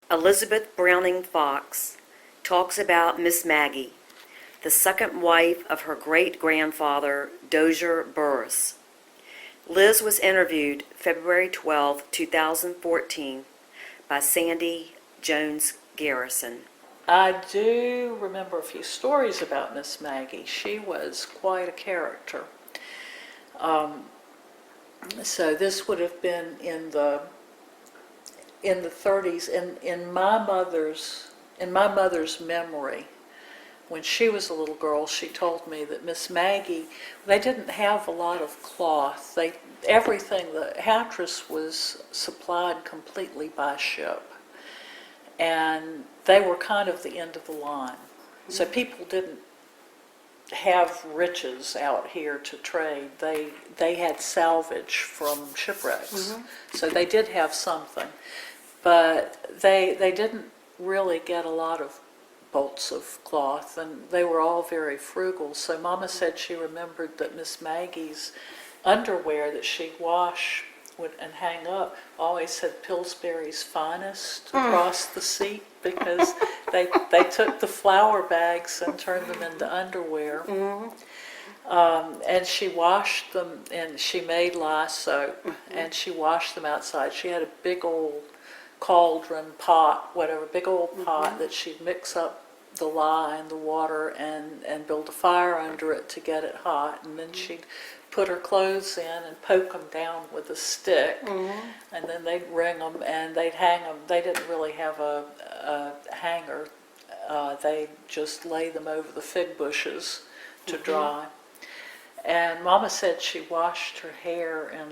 Elizabeth Browning Fox talks about Miss Maggie, the second wife of her great-grandfather, Dozier Burrus. Liz was interviewed February 12, 2014 by Sandi Jones Garrison. I do remember a few stories about Miss Maggie. She was quite a character. So this would have been in the 30s. In my mother's memory, when she was a little girl, she told me that Miss Maggie, they didn't have a lot of cloth. Everything, the hattress was supplied completely by ship. And they were kind of the end of the line. So people didn't have riches out here to trade. They had salvage from shipwrecks. So they did have something. But they didn't really get a lot of bolts of cloth, and they were all very frugal. So Mama said she remembered that Miss Maggie's underwear that she'd wash and hang up always had Pillsbury's Finest across the seat, because they took the flour bags and turned them into underwear. And she washed them, and she made lye soap, and she washed them outside. She had a big old cauldron, pot, whatever, big old pot that she'd mix up the lye and the water and build a fire under it to get it hot, and then she'd put her clothes in and poke them down with a stick, and then they'd wring them and they'd hang them. They didn't really have a hanger. They just lay them over the fig bushes to dry. And Mama said she washed her hair in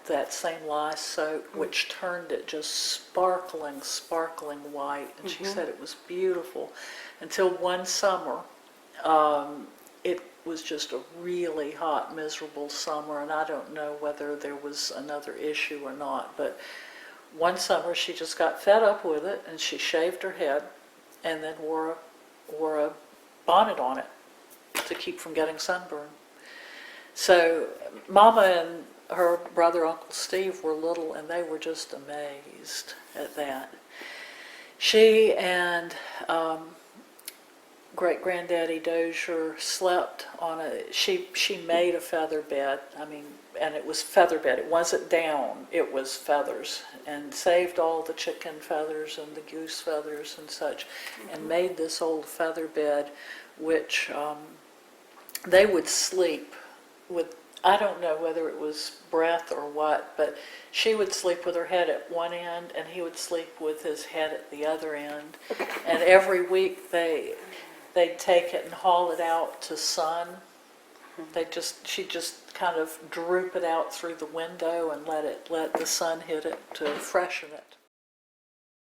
that same lye soap, which turned it just sparkling white. And she said it was beautiful until one summer. It was just a really hot, miserable summer, and I don't know whether there was another issue or not. But one summer she just got fed up with it, and she shaved her head and then wore a bonnet on it to keep from getting sunburn. So Mama and her brother, Uncle Steve, were little, and they were just amazed at that. She and great-granddaddy Dozier slept on she made a feather bed. I mean, and it was feather bed. It wasn't down, it was feathers, and saved all the chicken feathers and the goose feathers and such, and made this old feather bed, which they would sleep with. I don't know whether it was breath or what, but she would sleep with her head at one end, and he would sleep with his head at the other end. And every week they'd take it and haul it out to sun. She'd just kind of droop it out through the window and let the sun hit it to freshen it.